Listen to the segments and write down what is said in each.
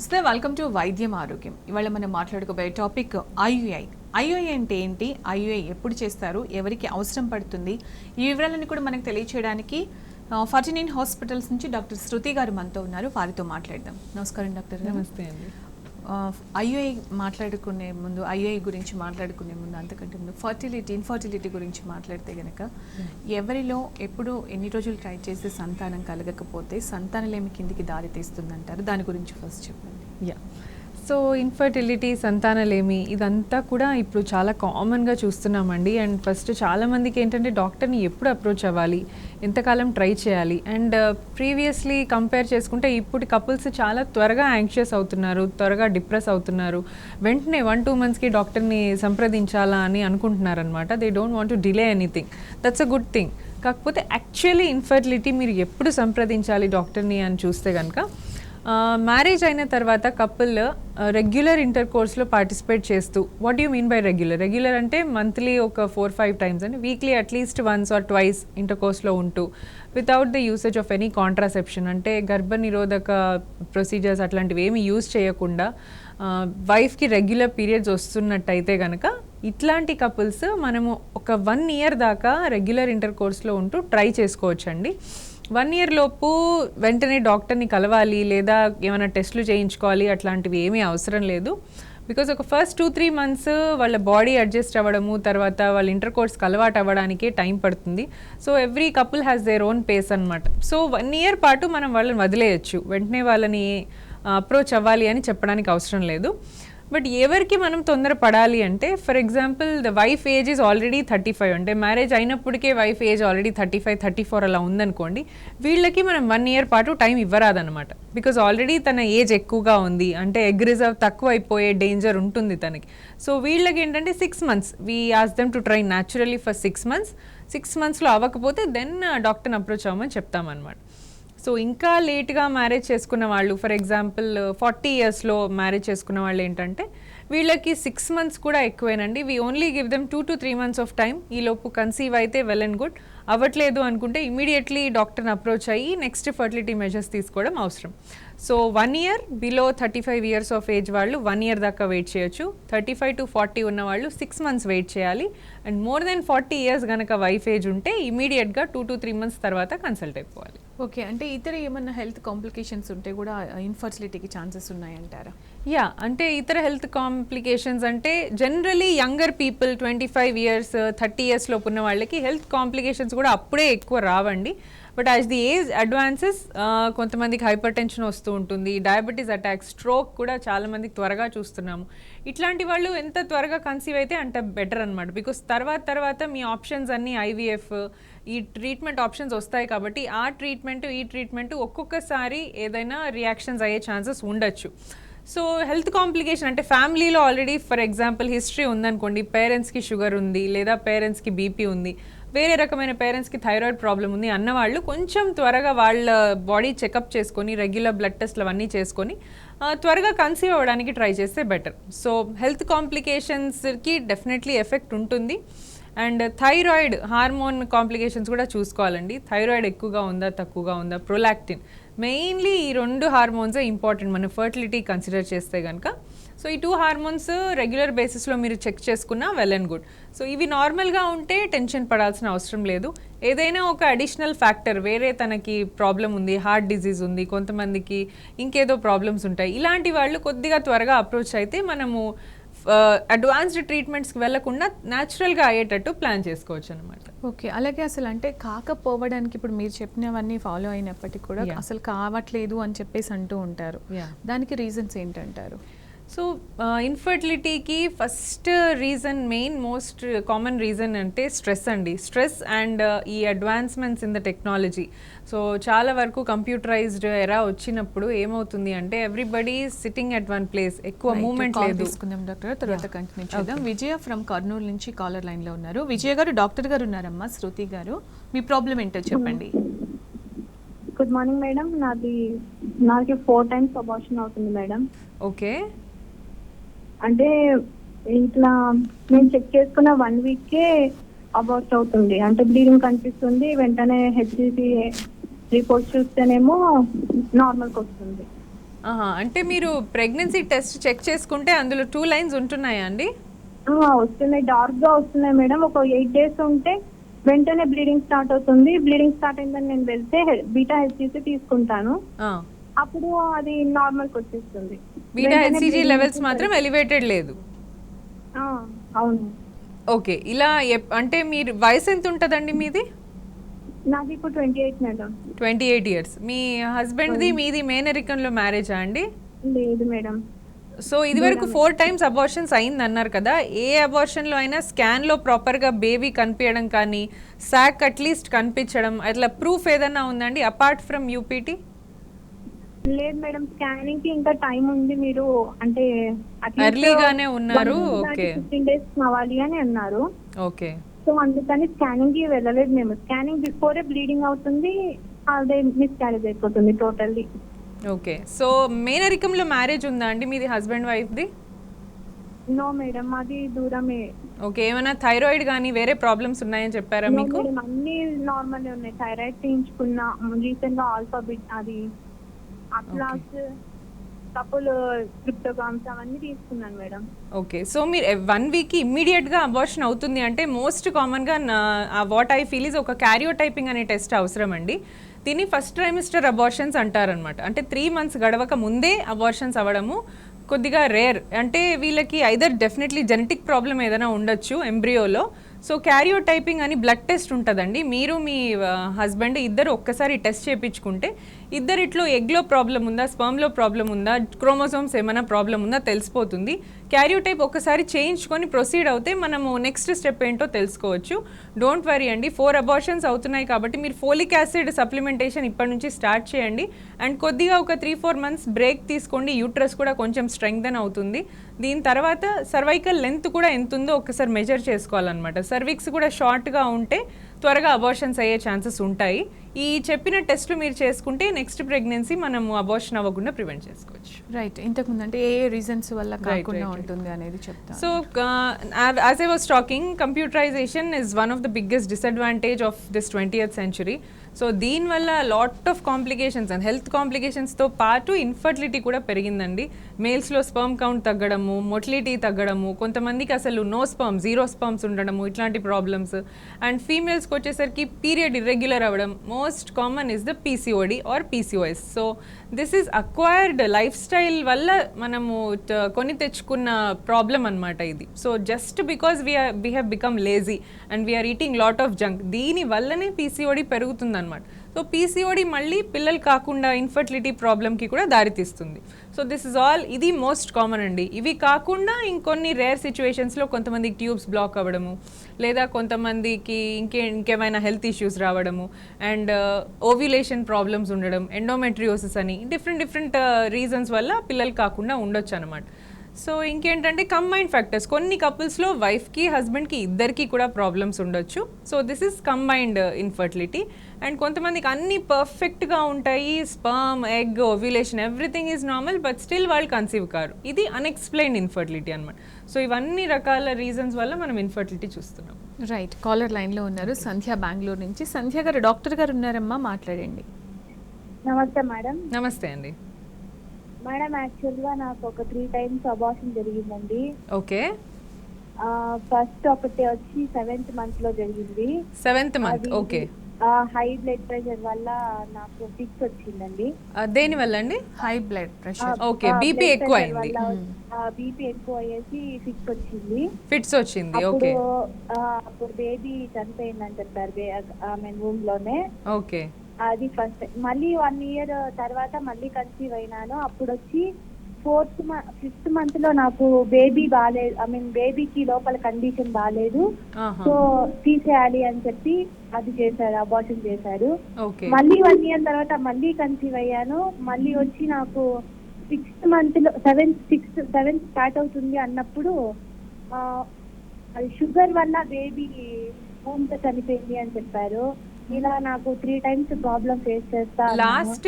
నమస్తే, welcome to వైద్యం ఆరోగ్యం. ఇవాళ మనం మాట్లాడుకోబోయే టాపిక్ ఐయుఐ. ఐయుఐ అంటే ఏంటి, ఐయుఐ ఎప్పుడు చేస్తారు, ఎవరికి అవసరం పడుతుంది, ఈ వివరాలను కూడా మనకు తెలియచేయడానికి 49 హాస్పిటల్స్ నుంచి డాక్టర్ శృతి గారు మనతో ఉన్నారు. వారితో మాట్లాడదాం. నమస్కారం డాక్టర్. నమస్తే అండి. ఐయుఐ ఐయుఐ గురించి మాట్లాడుకునే ముందు అంతకంటే ముందు ఇన్ఫర్టిలిటీ గురించి మాట్లాడితే కనుక ఎవరిలో ఎప్పుడు ఎన్ని రోజులు ట్రై చేసి సంతానం కలగకపోతే సంతానలేమి కిందికి దారి తీస్తుందంటారు, దాని గురించి ఫస్ట్ చెప్పండి. సో ఇన్ఫర్టిలిటీ, సంతానలేమి, ఇదంతా కూడా ఇప్పుడు చాలా కామన్గా చూస్తున్నామండి. అండ్ ఫస్ట్ చాలామందికి ఏంటంటే డాక్టర్ని ఎప్పుడు అప్రోచ్ అవ్వాలి, ఎంతకాలం ట్రై చేయాలి, అండ్ ప్రీవియస్లీ కంపేర్ చేసుకుంటే ఇప్పుడు కపుల్స్ చాలా త్వరగా యాంగ్షియస్ అవుతున్నారు, త్వరగా డిప్రెస్ అవుతున్నారు. వెంటనే 1-2 monthsకి డాక్టర్ని సంప్రదించాలా అని అనుకుంటున్నారు అనమాట. They don't want to delay anything. That's a good thing. కాకపోతే యాక్చువల్లీ ఇన్ఫర్టిలిటీ మీరు ఎప్పుడు సంప్రదించాలి డాక్టర్ని అని చూస్తే కనుక, మ్యారేజ్ అయిన తర్వాత కపుల్ రెగ్యులర్ ఇంటర్ కోర్స్లో పార్టిసిపేట్ చేస్తూ, what you mean by regular అంటే మంత్లీ ఒక 4-5 times అండి, వీక్లీ అట్లీస్ట్ 1 or 2 ఇంటర్ కోర్స్లో ఉంటూ without the usage of any contraception, అంటే గర్భ నిరోధక ప్రొసీజర్స్ అట్లాంటివి ఏమి యూజ్ చేయకుండా వైఫ్కి రెగ్యులర్ పీరియడ్స్ వస్తున్నట్టయితే కనుక ఇట్లాంటి కపుల్స్ మనము ఒక 1 year దాకా రెగ్యులర్ ఇంటర్ కోర్స్లో ఉంటూ ట్రై చేసుకోవచ్చండి. 1 year లోపు వెంటనే డాక్టర్ని కలవాలి లేదా ఏమైనా టెస్టులు చేయించుకోవాలి అట్లాంటివి ఏమీ అవసరం లేదు. బికాజ్ ఒక ఫస్ట్ 2-3 months వాళ్ళ బాడీ అడ్జస్ట్ అవ్వడము, తర్వాత వాళ్ళ ఇంటర్ కోర్స్కి అలవాటు అవ్వడానికే టైం పడుతుంది. So every couple has their own face అనమాట. సో 1 year పాటు మనం వాళ్ళని వదిలేయచ్చు, వెంటనే వాళ్ళని అప్రోచ్ అవ్వాలి అని చెప్పడానికి అవసరం లేదు. బట్ ఎవరికి మనం తొందర పడాలి అంటే, for example the wife age is already 35, అంటే మ్యారేజ్ అయినప్పటికే వైఫ్ ఏజ్ ఆల్రెడీ 35-34 అలా ఉందనుకోండి, వీళ్ళకి మనం 1 year పాటు టైం ఇవ్వరాదనమాట. బికాజ్ ఆల్రెడీ తన ఏజ్ ఎక్కువగా ఉంది, అంటే ఎగ్ రిజర్వ్ తక్కువ అయిపోయే డేంజర్ ఉంటుంది తనకి. సో వీళ్ళకి ఏంటంటే 6 months we ask them to try naturally for 6 months. 6 monthsలో అవ్వకపోతే దెన్ డాక్టర్ని అప్రోచ్ అవ్వమని చెప్తామన్నమాట. సో ఇంకా లేట్గా మ్యారేజ్ చేసుకున్న వాళ్ళు, ఫర్ ఎగ్జాంపుల్ 40 yearsలో మ్యారేజ్ చేసుకున్న వాళ్ళు ఏంటంటే వీళ్ళకి 6 months కూడా ఎక్కువేనండి. We only give them 2-3 months of time. ఈలోపు కన్సీవ్ అయితే వెల్ అండ్ గుడ్, అవ్వట్లేదు అనుకుంటే ఇమీడియట్లీ డాక్టర్ని అప్రోచ్ అయ్యి నెక్స్ట్ ఫర్టిలిటీ మెజర్స్ తీసుకోవడం అవసరం. So 1 year, below 35 years of age వాళ్ళు 1 year దాకా వెయిట్ చేయొచ్చు. 35-40 ఉన్న వాళ్ళు 6 months వెయిట్ చేయాలి. అండ్ మోర్ దెన్ 40 years కనుక వైఫ్ ఏజ్ ఉంటే ఇమీడియట్గా 2-3 months తర్వాత కన్సల్ట్ అయిపోవాలి. ఓకే, అంటే ఇతర ఏమన్నా హెల్త్ కాంప్లికేషన్స్ ఉంటే కూడా ఇన్ఫర్టిలిటీకి ఛాన్సెస్ ఉన్నాయంటారా? అంటే ఇతర హెల్త్ కాంప్లికేషన్స్ అంటే generally younger people 25 years 30 years లోపు ఉన్న వాళ్ళకి హెల్త్ కాంప్లికేషన్స్ కూడా అప్పుడే ఎక్కువ రావండి. But as the age advances కొంతమందికి హైపర్ టెన్షన్ వస్తూ ఉంటుంది, డయాబెటీస్ అటాక్, స్ట్రోక్ కూడా చాలామందికి త్వరగా చూస్తున్నాము. ఇట్లాంటి వాళ్ళు ఎంత త్వరగా కన్సీవ్ అయితే అంత బెటర్ అనమాట. బికాస్ తర్వాత మీ ఆప్షన్స్ అన్నీ ఐవీఎఫ్, ఈ ట్రీట్మెంట్ ఆప్షన్స్ వస్తాయి కాబట్టి ఆ ట్రీట్మెంట్ ఒక్కొక్కసారి ఏదైనా రియాక్షన్స్ అయ్యే ఛాన్సెస్ ఉండొచ్చు. సో హెల్త్ కాంప్లికేషన్ అంటే ఫ్యామిలీలో ఆల్రెడీ ఫర్ ఎగ్జాంపుల్ హిస్టరీ ఉందనుకోండి, పేరెంట్స్కి షుగర్ ఉంది లేదా పేరెంట్స్కి బీపీ ఉంది, వేరే రకమైన పేరెంట్స్కి థైరాయిడ్ ప్రాబ్లం ఉంది అన్నవాళ్ళు కొంచెం త్వరగా వాళ్ళ బాడీ చెకప్ చేసుకొని రెగ్యులర్ బ్లడ్ టెస్ట్లు అవన్నీ చేసుకొని త్వరగా కన్సీవ్ అవ్వడానికి ట్రై చేస్తే బెటర్. సో హెల్త్ కాంప్లికేషన్స్కి డెఫినెట్లీ ఎఫెక్ట్ ఉంటుంది. అండ్ థైరాయిడ్ హార్మోన్ కాంప్లికేషన్స్ కూడా చూసుకోవాలండి. థైరాయిడ్ ఎక్కువగా ఉందా తక్కువగా ఉందా, ప్రొలాక్టిన్, మెయిన్లీ ఈ 2 హార్మోన్సే ఇంపార్టెంట్ మనం ఫర్టిలిటీ కన్సిడర్ చేస్తే కనుక. సో ఈ 2 హార్మోన్స్ రెగ్యులర్ బేసిస్లో మీరు చెక్ చేసుకున్నా వెల్ అండ్ గుడ్. సో ఇవి నార్మల్గా ఉంటే టెన్షన్ పడాల్సిన అవసరం లేదు. ఏదైనా ఒక అడిషనల్ ఫ్యాక్టర్, వేరే తనకి ప్రాబ్లం ఉంది, హార్ట్ డిజీజ్ ఉంది, కొంతమందికి ఇంకేదో ప్రాబ్లమ్స్ ఉంటాయి, ఇలాంటి వాళ్ళు కొద్దిగా త్వరగా అప్రోచ్ అయితే మనము అడ్వాన్స్డ్ ట్రీట్మెంట్స్కి వెళ్లకుండా న్యాచురల్గా అయ్యేటట్టు ప్లాన్ చేసుకోవచ్చు అనమాట. ఓకే, అలాగే అసలు అంటే కాకపోవడానికి ఇప్పుడు మీరు చెప్పినవన్నీ ఫాలో అయినప్పటికీ కూడా అసలు కావట్లేదు అని చెప్పేసి అంటూ ఉంటారు, దానికి రీజన్స్ ఏంటంటారు? సో ఇన్ఫర్టిలిటీకి first reason, most common reason అంటే స్ట్రెస్ అండి. స్ట్రెస్ అండ్ ఈ advancements in the technology. So చాలా వరకు కంప్యూటరైజ్డ్ ఎరా వచ్చినప్పుడు ఏమవుతుంది అంటే everybody sitting at one place, ఎక్కువ మూవ్మెంట్ లేదు. తీసుకుందాం డాక్టర్, తర్వాత కంటిన్యూ చేద్దాం. విజయ ఫ్రమ్ కర్నూలు నుంచి కాలర్ లైన్లో ఉన్నారు. విజయ గారు, డాక్టర్ గారు ఉన్నారమ్మా, శృతి గారు, మీ ప్రాబ్లం ఏంటో చెప్పండి. Good morning madam. నాకు 4 times అబార్షన్ అవుతుంది మేడం. ఓకే, అంటే ఇట్లా నేను చెక్ చేసుకున్న 1 weekకే అబార్ట్ అవుతుంది, అంటే బ్లీడింగ్ కనిపిస్తుంది, వెంటనే హెచ్సిసి రిపోర్ట్ చూస్తేనేమో నార్మల్కి వస్తుంది. అంటే మీరు ప్రెగ్నెన్సీ టెస్ట్ చెక్ చేసుకుంటే అందులో 2 లైన్స్ ఉంటున్నాయా అండి? వస్తున్నాయి, డార్క్ గా వస్తున్నాయి మేడం. ఒక 8 days ఉంటే వెంటనే బ్లీడింగ్ స్టార్ట్ అవుతుంది. బ్లీడింగ్ స్టార్ట్ అయిందని నేను వెళ్తే బీటా హెచ్సిజి తీసుకుంటాను, అప్పుడు అది నార్మల్ కి వచ్చేస్తుంది. బీటా హెచ్సిజి లెవెల్స్ మాత్రం ఎలివేటెడ్ లేదు. అవును. ఓకే, ఇలా అంటే మీరు వయసు ఎంత ఉంటుందండి మీది? నాది ఇప్పుడు 28 మేడం. 28 years. మీ హస్బెండ్ది మీది మేనరికంలో మ్యారేజా అండి? లేదు మేడం. సో ఇది వరకు 4 times అబార్షన్స్ అయింది అన్నారు కదా, ఏ అబార్షన్లో అయినా స్కాన్లో ప్రాపర్గా బేబీ కనిపించడం కానీ సాక్ అట్లీస్ట్ కనిపించడం అట్లా ప్రూఫ్ ఏదన్నా ఉందండి అపార్ట్ ఫ్రమ్ యూపీటీ? లేదు మేడం, స్కానింగ్ కి ఇంకా టైం ఉంది. మీరు అంటే ఎర్లీగానే ఉన్నారు. ఓకే, 15 days కావాలి అని అన్నారు. ఓకే. సో అందుకని స్కానింగ్ కి వెళ్ళలేదు మేము. స్కానింగ్ బిఫోరే బ్లీడింగ్ అవుతుంది, అదే మిస్ క్యారేజ్ అయిపోతుంది టోటల్లీ. ఓకే, సో మేనరికంలో మ్యారేజ్ ఉందా అండి మీది హస్బెండ్ వైఫ్ది? నో మేడం, మాది దూరమే. ఓకే, ఏమైనా థైరాయిడ్ కానీ వేరే ప్రాబ్లమ్స్ ఉన్నాయని చెప్పారా మీకు? అన్ని నార్మల్ ఉన్నాయి. థైరాయిడ్ చేయించుకున్నా రీసెంట్ గా, ఆల్ఫాబెట్ అది అట్లాస్ కపుల్ క్రిప్టోగ్రామ్స్ అవన్నీ తీసుకున్నాను మేడం. ఓకే, సో మీరు 1 week ఇమ్మీడియట్గా అబార్షన్ అవుతుంది అంటే మోస్ట్ కామన్గా వాట్ ఐ ఫీల్ ఇస్ ఒక క్యారియోటైపింగ్ అనే టెస్ట్ అవసరం అండి. దీన్ని ఫస్ట్ ట్రైమిస్టర్ అబార్షన్స్ అంటారనమాట. అంటే 3 months గడవక ముందే అబార్షన్స్ అవ్వడము కొద్దిగా రేర్. అంటే వీళ్ళకి ఐదర్ డెఫినెట్లీ జెనెటిక్ ప్రాబ్లం ఏదైనా ఉండొచ్చు ఎంబ్రియోలో. సో క్యారియోటైపింగ్ అని బ్లడ్ టెస్ట్ ఉంటుందండి. మీరు మీ హస్బెండ్ ఇద్దరు ఒక్కసారి టెస్ట్ చేయించుకుంటే ఇద్దరిట్లో ఎగ్లో ప్రాబ్లం ఉందా, స్పర్మ్లో ప్రాబ్లం ఉందా, క్రోమోసోమ్స్ ఏమైనా ప్రాబ్లం ఉందా తెలిసిపోతుంది. క్యారియోటైప్ ఒక్కసారి చేయించుకొని ప్రొసీడ్ అవుతే మనము నెక్స్ట్ స్టెప్ ఏంటో తెలుసుకోవచ్చు. డోంట్ వరీ అండి, 4 అబార్షన్స్ అవుతున్నాయి కాబట్టి మీరు ఫోలిక్ యాసిడ్ సప్లిమెంటేషన్ ఇప్పటి నుంచి స్టార్ట్ చేయండి. అండ్ కొద్దిగా ఒక 3-4 months బ్రేక్ తీసుకోండి. యూట్రస్ కూడా కొంచెం స్ట్రెంగ్థెన్ అవుతుంది. దీని తర్వాత సర్వైకల్ లెంత్ కూడా ఎంత ఉందో ఒకసారి మెజర్ చేసుకోవాలన్నమాట. సర్విక్స్ కూడా షార్ట్గా ఉంటే త్వరగా అబార్షన్స్ అయ్యే ఛాన్సెస్ ఉంటాయి. ఈ చెప్పిన టెస్ట్లు మీరు చేసుకుంటే నెక్స్ట్ ప్రెగ్నెన్సీ మనము అబార్షన్ అవ్వకుండా ప్రివెంట్ చేసుకోవచ్చు. రైట్, ఇంతకుముందు అంటే ఏ రీజన్స్ వల్ల కాకుండా ఉంటుంది అనేది చెప్తాను. So as I was talking, computerisation is one of the biggest disadvantage of this 20th century. So దీనివల్ల lot of complications and health కాంప్లికేషన్స్తో పాటు ఇన్ఫర్టిలిటీ కూడా పెరిగిందండి. మేల్స్లో స్పర్మ్ కౌంట్ తగ్గడము, మొటిలిటీ తగ్గడము, కొంతమందికి అసలు నో స్పర్మ్, 0 sperms ఉండడము, ఇట్లాంటి ప్రాబ్లమ్స్. అండ్ ఫీమేల్స్కి వచ్చేసరికి పీరియడ్ ఇర్రెగ్యులర్ అవ్వడం. Most common is the PCOD or PCOS. So this is acquired life style వల్ల మనము కొని తెచ్చుకున్న ప్రాబ్లం అనమాట ఇది. So just because we have become lazy and we are eating lot of junk, దీని వల్లనే పీసీఓడి పెరుగుతుంది అనమాట. సో పీసీఓడి మళ్ళీ పిల్లలు కాకుండా ఇన్ఫర్టిలిటీ ప్రాబ్లమ్కి కూడా దారితీస్తుంది. సో దిస్ ఇస్ ఆల్, ఇది మోస్ట్ కామన్ అండి. ఇవి కాకుండా ఇంకొన్ని రేర్ సిచ్యువేషన్స్లో కొంతమందికి ట్యూబ్స్ బ్లాక్ అవ్వడము, లేదా కొంతమందికి ఇంకేమైనా హెల్త్ ఇష్యూస్ రావడము, అండ్ ఓవ్యులేషన్ ప్రాబ్లమ్స్ ఉండడం, ఎండోమెట్రియోసిస్ అని డిఫరెంట్ రీజన్స్ వల్ల పిల్లలు కాకుండా ఉండొచ్చు అనమాట. సో ఇంకేంటంటే కంబైన్డ్ ఫ్యాక్టర్స్, కొన్ని కపుల్స్లో వైఫ్కి హస్బెండ్కి ఇద్దరికి కూడా ప్రాబ్లమ్స్ ఉండొచ్చు. So this is combined infertility. And కొంతమందికి అన్నీ పర్ఫెక్ట్గా ఉంటాయి, sperm, egg, ovulation everything is normal, but still వాళ్ళు కన్సీవ్ కారు. ఇది అన్ఎక్స్ప్లెయిన్డ్ ఇన్ఫర్టిలిటీ అనమాట. సో ఇవన్నీ రకాల రీజన్స్ వల్ల మనం ఇన్ఫర్టిలిటీ చూస్తున్నాం. రైట్, కాలర్ లైన్లో ఉన్నారు సంధ్య, బెంగళూరు నుంచి. సంధ్య గారు, డాక్టర్ గారు ఉన్నారమ్మా, మాట్లాడండి. నమస్తే మేడం. నమస్తే అండి. మేడం, యాక్చువల్గా నాకు ఒక 3 times అబార్షన్ జరిగిందండి. ఓకే, ఫస్ట్ ఒకటి వచ్చి 7th month లో జరిగింది. 7th month. Okay, high blood pressure వల్ల నాకు ఫిక్స్ వచ్చిందండి. దేని వల్ల అండి? High blood pressure. Okay, BP ఎక్కువ అయింది. బీపీ ఎక్కువ అయ్యేసి ఫిక్స్ వచ్చింది, ఫిట్స్ వచ్చింది. ఓకే, అప్పుడు బేబీ చనిపోయిందని చెప్పారు ఆమె రూమ్ లోనే. ఓకే, అది ఫస్ట్. మళ్ళీ 1 year తర్వాత మళ్ళీ కన్సీవ్ అయినాను. అప్పుడు వచ్చి 5th month లో నాకు బేబీ బాగాలేదు, బేబీకి లోపల కండిషన్ బాగాలేదు, సో తీసేయాలి అని చెప్పి అది చేశారు, అబార్షన్ చేశారు. మళ్ళీ 1 year తర్వాత మళ్ళీ కన్సీవ్ అయ్యాను. మళ్ళీ వచ్చి నాకు 6th month లో 7th స్టార్ట్ అవుతుంది అన్నప్పుడు అది షుగర్ వల్ల బేబీ హోమ్తో చనిపోయింది అని చెప్పారు. ఇలా నాకు 3 times ప్రాబ్లం ఫేస్ చేస్తా. లాస్ట్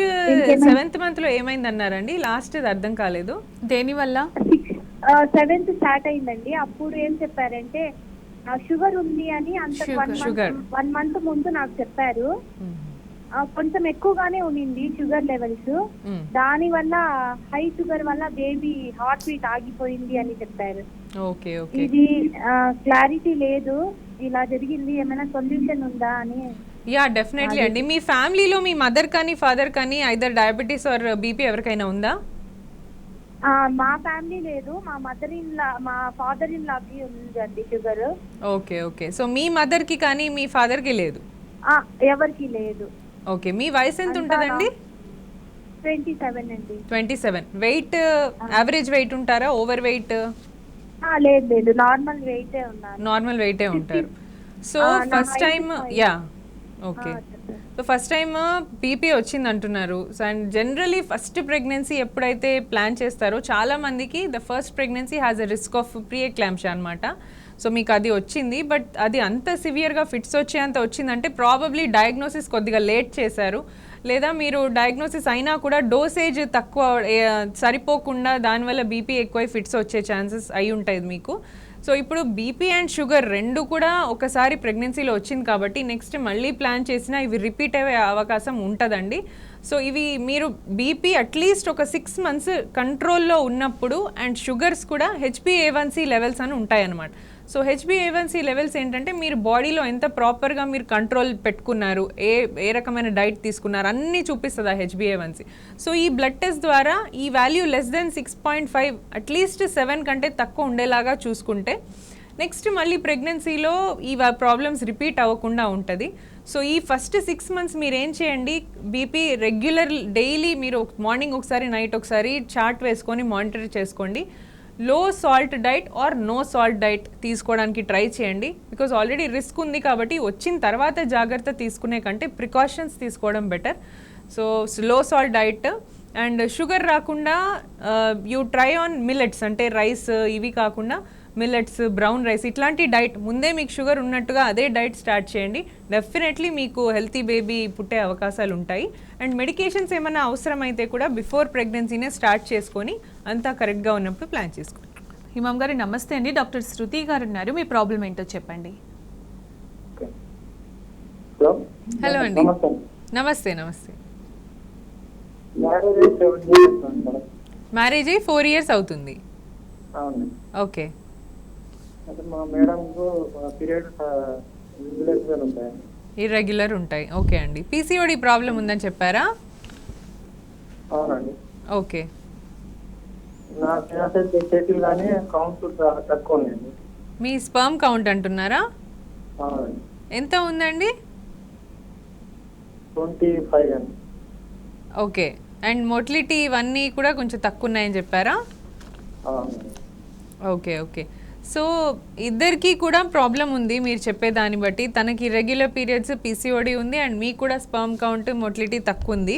7th month లో ఏమైంది అన్నారండి? లాస్ట్ అర్థం కాలేదు. దేని వల్ల? 7th స్టార్ట్ అయిందండి. అప్పుడు ఏం చెప్పారంటే షుగర్ ఉంది అని అంత 1 month ముందు నాకు చెప్పారు. కొంచెం ఎక్కువగానే ఉండింది షుగర్ లెవెల్స్. దాని వల్ల హై షుగర్ వల్ల బేబీ హార్ట్ బీట్ ఆగిపోయింది అని చెప్పారు. Okay okay. ఇది క్లారిటీ లేదు, ఇలా జరిగింది, ఏమైనా సొల్యూషన్ ఉందా అని. యా డెఫినెట్లీ అండి. మీ ఫ్యామిలీలో మీ మదర్ కానీ ఫాదర్ కానీ ఐదర్ డయాబెటీస్ ఆర్ బీపీ ఎవరికైనా ఉందా? మా ఫ్యామిలీ లేదు, మా ఫాదర్ ఇన్ లాకి ఉందండి షుగర్. Okay okay. సో మీ మదర్కి కానీ మీ ఫాదర్కి లేదు? ఎవరికి లేదు. ఓకే. మీ వయసు ఎంత ఉంటుందండి? 27 అండి. 27. వెయిట్ యావరేజ్ వెయిట్ ఉంటారా, ఓవర్ వెయిట్? లేదు లేదు, నార్మల్ వెయిటే ఉన్నారు. నార్మల్ వెయిటే ఉంటారు. So first time yeah okay. So first time BP వచ్చింది అంటున్నారు. So and generally first pregnancy ఎప్పుడైతే ప్లాన్ చేస్తారో చాలా మందికి the first pregnancy has a risk of pre ఎక్లాంప్షియా అనమాట. సో మీకు అది వచ్చింది, బట్ అది అంత సివియర్గా ఫిట్స్ వచ్చేంత వచ్చిందంటే ప్రాబబ్లీ డయాగ్నోసిస్ కొద్దిగా లేట్ చేశారు, లేదా మీరు డయాగ్నోసిస్ అయినా కూడా డోసేజ్ తక్కువ సరిపోకుండా దానివల్ల బీపీ ఎక్కువై ఫిట్స్ వచ్చే ఛాన్సెస్ అయి ఉంటాయి మీకు. సో ఇప్పుడు బీపీ అండ్ షుగర్ రెండు కూడా ఒకసారి ప్రెగ్నెన్సీలో వచ్చింది కాబట్టి నెక్స్ట్ మళ్ళీ ప్లాన్ చేసినా ఇవి రిపీట్ అయ్యే అవకాశం ఉంటుందండి. సో ఇవి మీరు బీపీ అట్లీస్ట్ ఒక 6 months కంట్రోల్లో ఉన్నప్పుడు అండ్ షుగర్స్ కూడా HbA1c లెవెల్స్ అని ఉంటాయన్నమాట. సో HbA1c లెవెల్స్ ఏంటంటే మీరు బాడీలో ఎంత ప్రాపర్గా మీరు కంట్రోల్ పెట్టుకున్నారు, ఏ రకమైన డైట్ తీసుకున్నారు అన్నీ చూపిస్తుంది ఆ HbA1c. సో ఈ బ్లడ్ టెస్ట్ ద్వారా ఈ వాల్యూ లెస్ దెన్ 6.5 అట్లీస్ట్ 7 కంటే తక్కువ ఉండేలాగా చూసుకుంటే నెక్స్ట్ మళ్ళీ ప్రెగ్నెన్సీలో ఈ ప్రాబ్లమ్స్ రిపీట్ అవ్వకుండా ఉంటుంది. సో ఈ ఫస్ట్ 6 months మీరు ఏం చేయండి, బీపీ రెగ్యులర్ డైలీ మీరు మార్నింగ్ ఒకసారి నైట్ ఒకసారి చార్ట్ వేసుకొని మానిటర్ చేసుకోండి. Low salt diet or no salt diet తీసుకోవడానికి ట్రై చేయండి. బికాజ్ ఆల్రెడీ రిస్క్ ఉంది కాబట్టి వచ్చిన తర్వాత జాగ్రత్త తీసుకునే కంటే ప్రికాషన్స్ తీసుకోవడం better. So low salt diet and sugar రాకుండా యూ ట్రై ఆన్ మిల్లెట్స్, అంటే రైస్ ఇవి కాకుండా మిల్లెట్స్, బ్రౌన్ రైస్ ఇట్లాంటి డైట్ ముందే మీకు షుగర్ ఉన్నట్టుగా అదే డైట్ స్టార్ట్ చేయండి. డెఫినెట్లీ మీకు హెల్తీ బేబీ పుట్టే అవకాశాలు ఉంటాయి. అండ్ మెడికేషన్స్ ఏమైనా అవసరమైతే కూడా బిఫోర్ ప్రెగ్నెన్సీనే స్టార్ట్ చేసుకొని అంతా కరెక్ట్గా ఉన్నప్పుడు ప్లాన్ చేసుకోండి. హిమం గారు నమస్తే అండి. డాక్టర్ శృతి గారు ఉన్నారు, మీ ప్రాబ్లం ఏంటో చెప్పండి. హలో అండి. నమస్తే నమస్తే. మ్యారేజ్ అయ్యి 4 years అవుతుంది. ఓకే. ఇర్రెగ్యులర్ ఉంటాయి. ఓకే అండి. పీసీఓడి ప్రాబ్లం ఉందని చెప్పారా? అవునండి. ఓకే. మీ స్పర్మ్ కౌంట్ అంటున్నారా? ఎంత ఉందండి? 25. ఓకే. అండ్ మొటిలిటీ ఇవన్నీ కూడా కొంచెం తక్కువ ఉన్నాయని చెప్పారా? Okay okay. సో ఇద్దరికి కూడా ప్రాబ్లం ఉంది మీరు చెప్పేదాన్ని బట్టి. తనకి రెగ్యులర్ పీరియడ్స్, పీసీఓడి ఉంది అండ్ మీకు కూడా స్పర్మ్ కౌంట్, మొటిలిటీ తక్కువ ఉంది.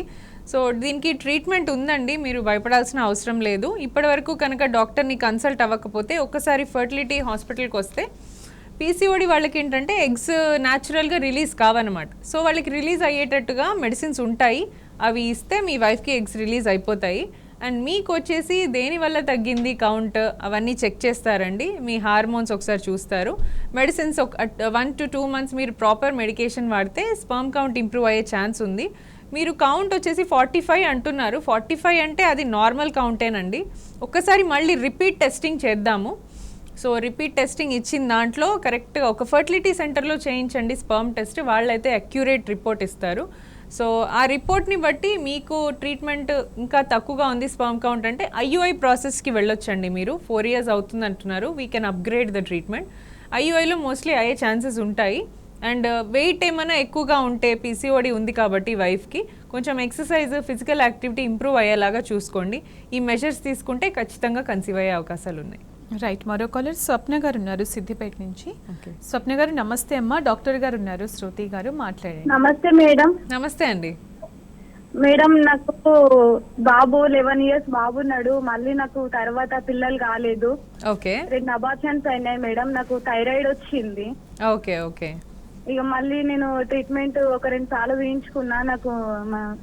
సో దీనికి ట్రీట్మెంట్ ఉందండి, మీరు భయపడాల్సిన అవసరం లేదు. ఇప్పటివరకు కనుక డాక్టర్ని కన్సల్ట్ అవ్వకపోతే ఒకసారి ఫర్టిలిటీ హాస్పిటల్కి వస్తే పీసీఓడి వాళ్ళకి ఏంటంటే ఎగ్స్ న్యాచురల్గా రిలీజ్ కావన్నమాట. సో వాళ్ళకి రిలీజ్ అయ్యేటట్టుగా మెడిసిన్స్ ఉంటాయి, అవి ఇస్తే మీ వైఫ్కి ఎగ్స్ రిలీజ్ అయిపోతాయి. అండ్ మీకు వచ్చేసి దేనివల్ల తగ్గింది కౌంట్ అవన్నీ చెక్ చేస్తారండి. మీ హార్మోన్స్ ఒకసారి చూస్తారు. మెడిసిన్స్ 1 to 2 months మీరు ప్రాపర్ మెడికేషన్ వాడితే స్పర్మ్ కౌంట్ ఇంప్రూవ్ అయ్యే ఛాన్స్ ఉంది. మీరు కౌంట్ వచ్చేసి 45 అంటున్నారు. 45 అంటే అది నార్మల్ కౌంటేనండి. ఒక్కసారి మళ్ళీ రిపీట్ టెస్టింగ్ చేద్దాము. సో రిపీట్ టెస్టింగ్ ఇచ్చిన దాంట్లో కరెక్ట్గా ఒక ఫర్టిలిటీ సెంటర్లో చేయించండి స్పర్మ్ టెస్ట్, వాళ్ళైతే అక్యురేట్ రిపోర్ట్ ఇస్తారు. సో ఆ రిపోర్ట్ని బట్టి మీకు ట్రీట్మెంట్ ఇంకా తక్కువగా ఉంది స్పర్మ్ కౌంట్ అంటే IUI ప్రాసెస్కి వెళ్ళొచ్చండి. మీరు 4 years అవుతుంది అంటున్నారు, we can upgrade the treatment. IUIలో మోస్ట్లీ అయ్యే ఛాన్సెస్ ఉంటాయి. అండ్ వెయిట్ ఏమైనా ఎక్కువగా ఉంటే పీసీఓడి ఉంది కాబట్టి వైఫ్కి కొంచెం ఎక్సర్సైజ్, ఫిజికల్ యాక్టివిటీ ఇంప్రూవ్ అయ్యేలాగా చూసుకోండి. ఈ మెజర్స్ తీసుకుంటే ఖచ్చితంగా కన్సీవ్ అయ్యే అవకాశాలు ఉన్నాయి. రైట్. మరో కాలర్ స్వప్న గారు ఉన్నారు సిద్దిపేట నుంచి. స్వప్న గారు నమస్తే అమ్మా. డాక్టర్ గారు ఉన్నారు, శృతి గారు, మాట్లాడండి. నమస్తే మేడం. నమస్తే అండి. మేడం నాకు బాబు 11 years బాబు ఉన్నాడు, మళ్ళీ నాకు తర్వాత పిల్లలు కాలేదు. ఓకే. 2 అబార్షన్స్ అయినాయి మేడం. నాకు థైరాయిడ్ వచ్చింది. Okay okay. ఇక మళ్ళీ నేను ట్రీట్మెంట్ ఒక 2 సార్లు వేయించుకున్నా, నాకు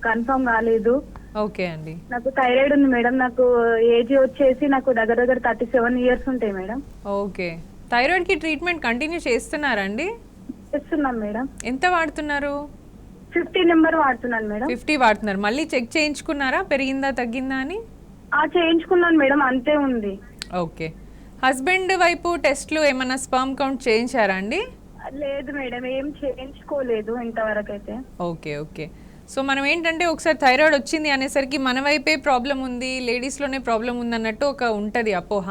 కన్ఫర్మ్ కాలేదు. ఓకే అండి. నాకు థైరాయిడ్ ఉంది మేడం. నాకు ఏజ్ వచ్చేసి నాకు దగ్గర 37 years ఉంటాయి మేడం. ఓకే. థైరాయిడ్కి ట్రీట్మెంట్ కంటిన్యూ చేస్తున్నారా అండి? చేస్తున్నాం మేడం. ఎంత వాడుతున్నారు? 50 నెంబర్ వాడుతున్నాను మేడం. 50 వాడుతున్నారు. మళ్ళీ చెక్ చేయించుకున్నారా పెరిగిందా తగ్గిందా అని? చేయించుకున్నాను మేడం, అంతే ఉంది. ఓకే. హస్బెండ్ వైపు టెస్ట్లు ఏమన్నా స్పర్మ్ కౌంట్ చేయించారా అండి? లేదు మేడం, ఏం చేయించుకోలేదు ఇంతవరకు అయితే. Okay okay. సో మనం ఏంటంటే ఒకసారి థైరాయిడ్ వచ్చింది అనేసరికి మన వైపే ప్రాబ్లం ఉంది, లేడీస్లోనే ప్రాబ్లం ఉంది అన్నట్టు ఒక ఉంటుంది అపోహ.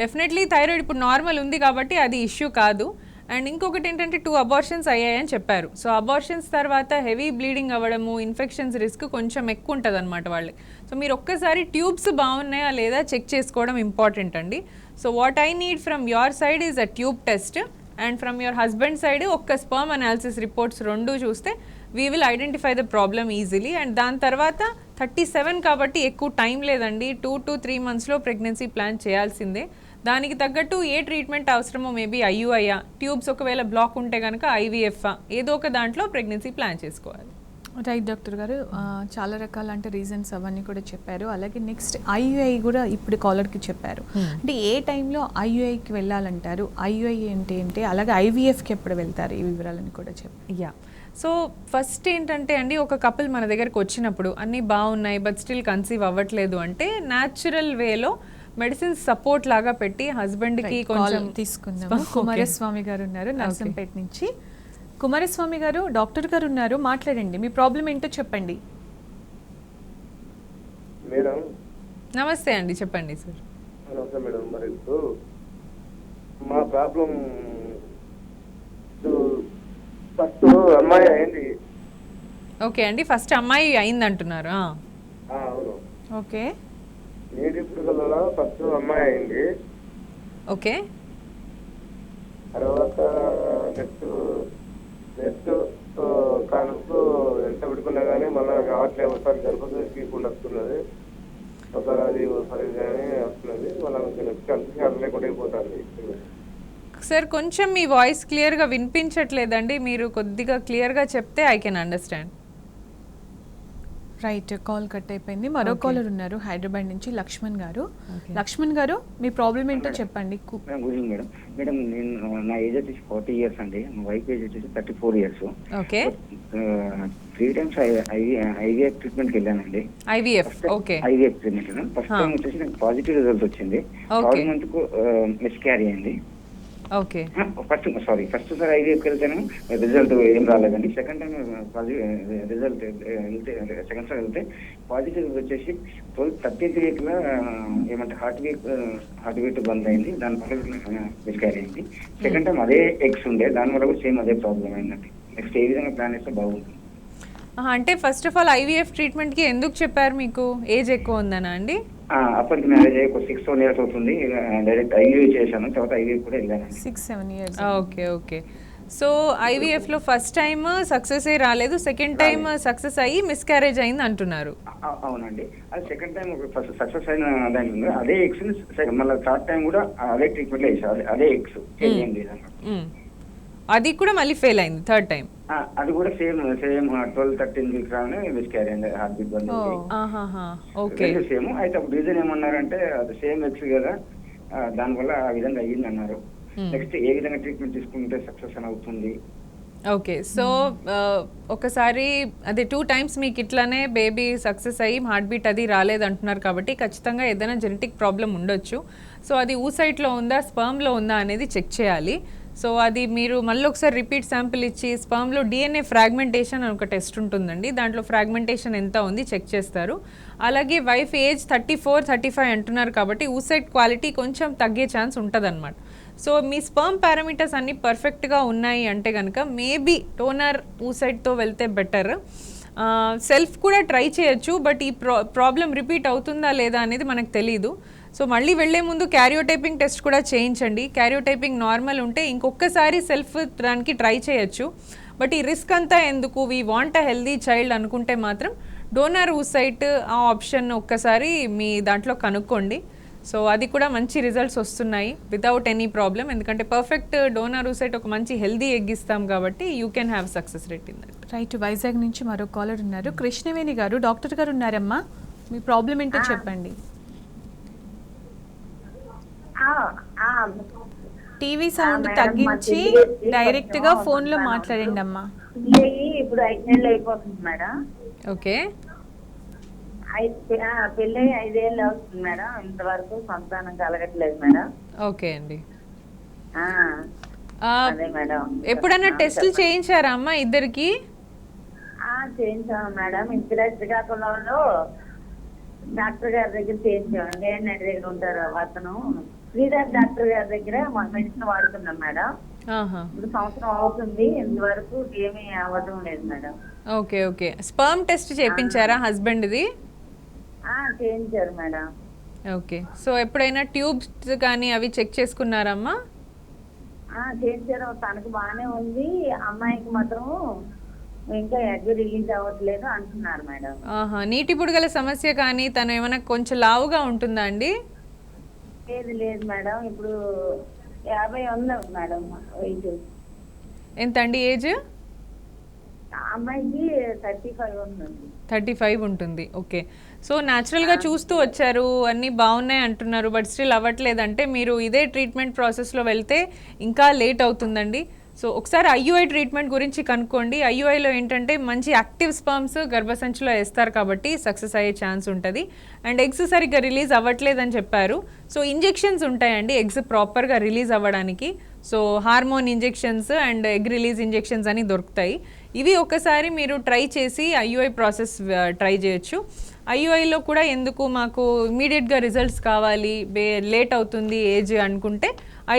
డెఫినెట్లీ థైరాయిడ్ ఇప్పుడు నార్మల్ ఉంది కాబట్టి అది ఇష్యూ కాదు. అండ్ ఇంకొకటి ఏంటంటే 2 అబార్షన్స్ అయ్యాయని చెప్పారు. సో అబార్షన్స్ తర్వాత హెవీ బ్లీడింగ్ అవ్వడము, ఇన్ఫెక్షన్స్ రిస్క్ కొంచెం ఎక్కువ ఉంటుంది అనమాట వాళ్ళకి. సో మీరు ఒక్కసారి ట్యూబ్స్ బాగున్నాయా లేదా చెక్ చేసుకోవడం ఇంపార్టెంట్ అండి. So what I need from your side is a tube test and from your husband side ఒక్క స్పర్మ్ అనాలిసిస్ రిపోర్ట్స్ 2 చూస్తే we will identify the problem easily. And దాని తర్వాత 37 కాబట్టి ఎక్కువ టైం లేదండి, 2 to 3 monthsలో ప్రెగ్నెన్సీ ప్లాన్ చేయాల్సిందే. దానికి తగ్గట్టు ఏ ట్రీట్మెంట్ అవసరమో మేబీ ఐయుఐయా, ట్యూబ్స్ ఒకవేళ బ్లాక్ ఉంటే కనుక ఐవీఎఫ్, ఏదో ఒక దాంట్లో ప్రెగ్నెన్సీ ప్లాన్ చేసుకోవాలి. రైట్ డాక్టర్ గారు, చాలా రకాల అంటే రీజన్స్ అవన్నీ కూడా చెప్పారు. అలాగే నెక్స్ట్ ఐయుఐ కూడా ఇప్పుడు కాలర్కి చెప్పారు. అంటే ఏ టైంలో ఐయుఐకి వెళ్ళాలంటారు, ఐయుఐ అంటే ఏంటి, అలాగే ఐవీఎఫ్కి ఎప్పుడు వెళ్తారు, ఈ వివరాలని కూడా చెప్పారు. యా, సో ఫస్ట్ ఏంటంటే అండి, ఒక కపుల్ మన దగ్గరకు వచ్చినప్పుడు అన్నీ బాగున్నాయి బట్ స్టిల్ కన్సీవ్ అవ్వట్లేదు అంటే న్యాచురల్ వేలో మెడిసిన్స్ సపోర్ట్ లాగా పెట్టి హస్బెండ్కి కొంచెం తీసుకుందాం. కుమారస్వామి గారు ఉన్నారు నర్సంపేట నుంచి. కుమారస్వామి గారు, డాక్టర్ గారు ఉన్నారు, మాట్లాడండి, మీ ప్రాబ్లం ఏంటో చెప్పండి. మేడం నమస్తే అండి, చెప్పండి సార్. నమస్తే మేడం. మరి మా ప్రాబ్లం ఫస్ట్ అమ్మాయి అయింది. ఓకే అండి, ఫస్ట్ అమ్మాయి అయింది అంటున్నారు. అవును. ఓకే. నీటి పురుగులలో ఫస్ట్ అమ్మాయి అయింది. ఓకే. తర్వాత నెక్స్ట్ కడుపు ఎంత పెట్టుకున్నా కానీ మళ్ళీ రావట్లేదు. ఒకసారి గర్భం తీసుకుండా వస్తున్నది, ఒకసారి అది ఒకసారి కానీ వస్తున్నది, మళ్ళీ నెక్స్ట్ కన్ఫ్యూషన్ లేకుండా అయిపోతుంది. సార్ కొంచెం మీ వాయిస్ క్లియర్గా వినిపించట్లేదండి, మీరు కొద్దిగా క్లియర్గా చెప్తే I can understand. Right, call cut అయిపోయింది. మరో కాలర్ ఉన్నారు హైదరాబాద్ నుంచి, లక్ష్మణ్ గారు. లక్ష్మణ్ గారు, మీ ప్రాబ్లం ఏంటో చెప్పండి. మేడం మేడం నేను నా ఏజ్ వచ్చేసి 40 years అండి, మా వైఫ్ ఏజ్ వచ్చేసి 34 years. ఓకే. 3 times ఐవీఎఫ్ ట్రీట్మెంట్కి వెళ్ళానండి. IVF, okay. IVF treatment first time వచ్చేసి నాకు పాజిటివ్ రిజల్ట్ వచ్చింది. 3rd month కు మిస్క్యారీ అయింది. ఓకే. ఫస్ట్ సార్ ఐవీఎఫ్కి వెళ్తేనే రిజల్ట్ ఏం రాలేదండి. Second time result second sir వెళ్తే పాజిటివ్ వచ్చేసి 13th week లో ఏమంటే హార్ట్ బీట్ బంద్ అయింది, దానివల్ల మిస్క్యారీ అయింది. సెకండ్ టైం అదే ఎగ్స్ ఉండే, దానివల్ల కూడా సేమ్ అదే ప్రాబ్లం అయిందండి. నెక్స్ట్ ఏ విధంగా ప్లాన్ చేస్తే బాగుంటుంది? అంటే ఫస్ట్ ఆఫ్ ఆల్ ఐవీఎఫ్ ట్రీట్మెంట్కి ఎందుకు చెప్పారు, మీకు ఏజ్ ఎక్కువ ఉందనా అండి? అప్పటికి మ్యారేజ్ అయ్యి 6-7 years అవుతుంది. డైరెక్ట్ ఐవీఎఫ్ చేశాను, తర్వాత ఐవీఎఫ్ కూడా వెళ్ళాను. 6-7 years. Okay okay. సో ఐవీఎఫ్లో ఫస్ట్ టైం సక్సెస్ అయ్యి రాలేదు, సెకండ్ టైం సక్సెస్ అయ్యి మిస్క్యారేజ్ అయింది అంటున్నారు. అవునండి, అది సెకండ్ టైం ఫస్ట్ సక్సెస్ అయిన దాంట్లో అదే ఎగ్స్ మళ్ళీ 3rd time కూడా అదే ట్రీట్మెంట్లో వేసారు, అదే ఎగ్స్ అది కూడా మళ్ళీ ఫెయిల్ అయింది 3rd time. అది కూడా సేమ్ 12-13 weeks రాగానే మిస్క్యారీ అయింది, హార్ట్ బీట్ బంద్ అయింది. సేమ్ అయితే అప్పుడు రీజన్ ఏమన్నారంటే అది సేమ్ ఎగ్స్ కదా, దానివల్ల ఆ విధంగా అయ్యింది అన్నారు. నెక్స్ట్ ఏ విధంగా ట్రీట్మెంట్ తీసుకుంటే సక్సెస్ అని అవుతుంది? ఓకే. సో ఒకసారి అదే 2 times మీకు ఇట్లానే బేబీ సక్సెస్ అయ్యి హార్ట్ బీట్ అది రాలేదు అంటున్నారు కాబట్టి ఖచ్చితంగా ఏదైనా జెనెటిక్ ప్రాబ్లం ఉండొచ్చు. సో అది ఊసైట్లో ఉందా స్పర్మ్లో ఉందా అనేది చెక్ చేయాలి. సో అది మీరు మళ్ళీ ఒకసారి రిపీట్ శాంపిల్ ఇచ్చి స్పర్మ్లో డిఎన్ఏ ఫ్రాగ్మెంటేషన్ అని ఒక టెస్ట్ ఉంటుందండి, దాంట్లో ఫ్రాగ్మెంటేషన్ ఎంత ఉంది చెక్ చేస్తారు. అలాగే వైఫ్ ఏజ్ 34-35 అంటున్నారు కాబట్టి ఊసైట్ క్వాలిటీ కొంచెం తగ్గే ఛాన్స్ ఉంటుంది అనమాట. సో మీ స్పర్మ్ పారామీటర్స్ అన్నీ పర్ఫెక్ట్గా ఉన్నాయి అంటే కనుక మేబీ డోనర్ ఊసైట్తో వెళ్తే బెటర్. సెల్ఫ్ కూడా ట్రై చేయొచ్చు, బట్ ఈ ప్రాబ్లం రిపీట్ అవుతుందా లేదా అనేది మనకు తెలీదు. సో మళ్ళీ వెళ్లే ముందు క్యారియోటైపింగ్ టెస్ట్ కూడా చేయించండి. క్యారియోటైపింగ్ నార్మల్ ఉంటే ఇంకొకసారి సెల్ఫ్ దానికి ట్రై చేయొచ్చు. బట్ ఈ రిస్క్ అంతా ఎందుకు, we want a healthy child అనుకుంటే మాత్రం డోనర్ ఊసైట్ ఆ ఆప్షన్ ఒక్కసారి మీ దాంట్లో కనుక్కోండి. సో అది కూడా మంచి రిజల్ట్స్ వస్తున్నాయి వితౌట్ ఎనీ ప్రాబ్లం, ఎందుకంటే పర్ఫెక్ట్ డోనర్ ఊసైట్ ఒక మంచి హెల్దీ ఎగ్ ఇస్తాం కాబట్టి you can have success rate in that. Right, Vizag నుంచి మరో కాలర్ ఉన్నారు, కృష్ణవేణి గారు. డాక్టర్ గారు ఉన్నారమ్మా, మీ ప్రాబ్లం ఏంటో చెప్పండి. టీవీ సౌండ్ తగ్గించి డైరెక్ట్ గా ఫోన్ లో మాట్లాడండి అమ్మా. ఇప్పుడు 5 నెలలు అయిపోతుంది మేడం. ఓకే. పెళ్ళి 5 ఏళ్ళు అవుతుంది మేడం. ఇంతవరకు సంతానం కలగట్లేదు మేడం. ఓకే అండి. అదే మేడం. ఎప్పుడైనా టెస్టులు చేయించారా అమ్మా ఇద్దరికి? చేయించాము మేడం. ఇక్కడ శ్రీకాకుళంలో డాక్టర్ గారి దగ్గర చేయించాము. నేనటి దగ్గర ఉంటారు అతను, శ్రీధర్ డాక్టర్ గారి దగ్గర మెడిసిన్ వాడుతున్నాం మేడం. ఇప్పుడు సంవత్సరం అవుతుంది, ఇంతవరకు ఏమీ అవ్వడం లేదు madam. Okay okay. Sperm test చేయించారా హస్బెండ్ది? చేయించారు మేడం. ఓకే. సో ఎప్పుడైనా ట్యూబ్స్ కానీ అవి చెక్ చేసుకున్నారమ్మా? చేయించారు. తనకు బాగానే ఉంది, అమ్మాయికి మాత్రం ఇంకా ఎగ్ రిలీజ్ అవ్వట్లేదు అంటున్నారు మేడం. నీటి బుడగల సమస్య కానీ తను ఏమైనా కొంచెం లావుగా ఉంటుందా అండి? లేదు మేడం. ఇప్పుడు 50 ఉంది మేడం వెయిట్. ఎంత అండి ఏజ్? అమ్మాయికి 35 ఉందండి. 35 ఉంటుంది. ఓకే. సో న్యాచురల్గా చూస్తూ వచ్చారు, అన్నీ బాగున్నాయి అంటున్నారు, బట్ స్టిల్ అవ్వట్లేదంటే మీరు ఇదే ట్రీట్మెంట్ ప్రాసెస్లో వెళ్తే ఇంకా లేట్ అవుతుందండి. సో ఒకసారి ఐయుఐ ట్రీట్మెంట్ గురించి కనుక్కోండి. ఐయుఐలో ఏంటంటే మంచి యాక్టివ్ స్పర్మ్స్ గర్భసంచిలో వేస్తారు కాబట్టి సక్సెస్ అయ్యే ఛాన్స్ ఉంటుంది. అండ్ ఎగ్స్ సరిగ్గా రిలీజ్ అవ్వట్లేదని చెప్పారు. సో ఇంజెక్షన్స్ ఉంటాయండి ఎగ్స్ ప్రాపర్గా రిలీజ్ అవ్వడానికి. So hormone injections and egg release injections అని దొరుకుతాయి. ఇవి ఒకసారి మీరు ట్రై చేసి ఐయుఐ ప్రాసెస్ ట్రై చేయొచ్చు. ఐయుఐలో కూడా ఎందుకు మాకు ఇమీడియట్గా రిజల్ట్స్ కావాలి, లేట్ అవుతుంది ఏజ్ అనుకుంటే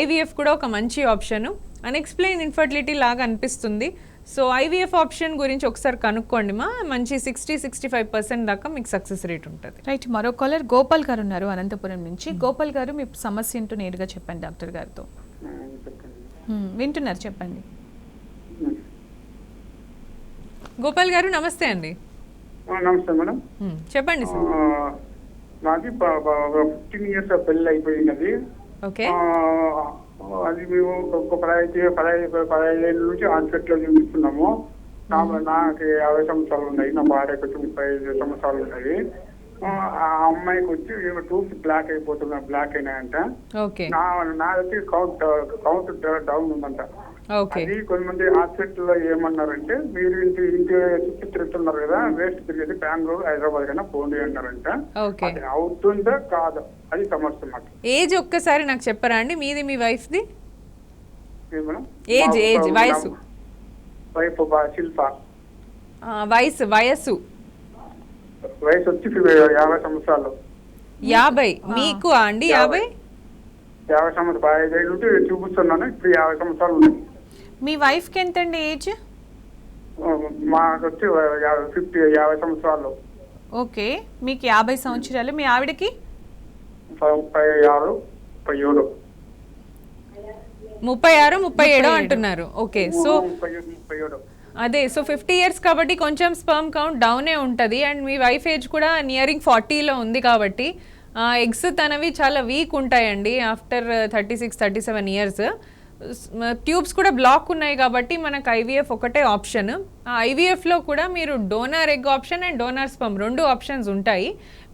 ఐవీఎఫ్ కూడా ఒక మంచి ఆప్షను. అన్ఎక్స్ప్లెయిన్ ఇన్ఫర్టిలిటీ లాగా అనిపిస్తుంది. సో ఐవీఎఫ్ ఆప్షన్ గురించి ఒకసారి కనుక్కోండి మా, మంచి 60-65% దాకా మీకు సక్సెస్ రేట్ ఉంటుంది. రైట్. మరో కాలర్ గోపాల్ గారు ఉన్నారు అనంతపురం నుంచి. గోపాల్ గారు మీ సమస్య ఏంటో నేరుగా చెప్పండి డాక్టర్ గారితో. వింటున్నారు, చెప్పండి. గోపాల్ గారు నమస్తే అండి. నమస్తే మేడం. చెప్పండి సార్. మాది 15 years పెళ్లి అయిపోయినది. ఓకే. అది మేము ఒక 15 ఏళ్ళ నుంచి హాస్పిటల్లో చూపిస్తున్నాము. నాకు 50 సంవత్సరాలు ఉన్నాయి, నా భార్యకు వచ్చి 35 సంవత్సరాలు ఉన్నాయి. ఆ అమ్మాయికి వచ్చి టూత్ బ్లాక్ అయిపోతున్నా, బ్లాక్ అయినాయంట. నా వచ్చి కౌంట్ డౌన్ ఉందంట. అది కొంతమంది హాస్పిటల్లో ఏమన్నారంటే, మీరు ఇంటి చుట్టూ తిరుగుతున్నారు కదా, వేస్ట్ తిరిగేది బెంగళూరు హైదరాబాద్ కన్నా పోండి అన్నారంట. అది అవుతుందా కాదా అది సమస్య మాకు. ఏజ్ ఒక్కసారి నాకు చెప్పరా అండి మీది, మీ వైఫ్ ది? ఏజ్ వయసు? వైఫ్ శిల్ప. వయసు వచ్చి 50 సంవత్సరాలు. 50 మీకు అండి? 50 సంవత్సరాలు 5 ఏళ్ళు నుండి చూపిస్తున్నాను, ఇప్పుడు 50 సంవత్సరాలు ఉన్నాయి. మీ వైఫ్ కి ఎంత అండి ఏజ్? మాకు వచ్చి 50 సంవత్సరాలు. ఓకే. మీకు 50 సంవత్సరాలు, మీ ఆవిడకి 36, 37. 36, 37 అంటున్నారు. ఓకే. సో 37. అదే, సో 50 years కాబట్టి కొంచెం స్పర్మ్ కౌంట్ డౌనే ఉంటుంది. అండ్ మీ వైఫ్ ఏజ్ కూడా నియరింగ్ 40లో ఉంది కాబట్టి ఎగ్స్ తనవి చాలా వీక్ ఉంటాయండి ఆఫ్టర్ 36-37 years. ట్యూబ్స్ కూడా బ్లాక్ ఉన్నాయి కాబట్టి మనకు ఐవీఎఫ్ ఒకటే ఆప్షన్. ఆ ఐవీఎఫ్లో కూడా మీరు donor egg option and donor sperm 2 options ఉంటాయి.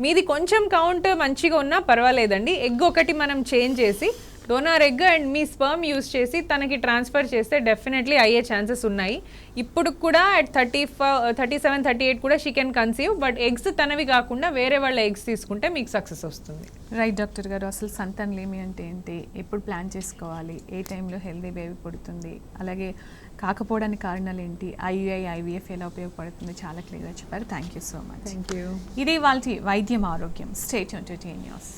మీది కొంచెం కౌంట్ మంచిగా ఉన్నా పర్వాలేదండి. ఎగ్ ఒకటి మనం చేంజ్ చేసి donor egg and me sperm use చేసి తనకి ట్రాన్స్ఫర్ చేస్తే డెఫినెట్లీ అయ్యే ఛాన్సెస్ ఉన్నాయి. ఇప్పుడు కూడా అట్ 37-38 కూడా she can conceive, but eggs తనవి కాకుండా వేరే వాళ్ళ ఎగ్స్ తీసుకుంటే మీకు సక్సెస్ వస్తుంది. రైట్ డాక్టర్ గారు, అసలు సంతానలేమి అంటే ఏంటి, ఎప్పుడు ప్లాన్ చేసుకోవాలి, ఏ టైంలో హెల్దీ బేబీ పుడుతుంది, అలాగే కాకపోవడానికి కారణాలు ఏంటి, ఐయుఐ ఐవీఎఫ్ ఎలా ఉపయోగపడుతుంది, చాలా క్లియర్గా చెప్పారు. Thank you so much. Thank you. ఇది వాళ్ళ వైద్యం ఆరోగ్యం. Stay tuned to T news.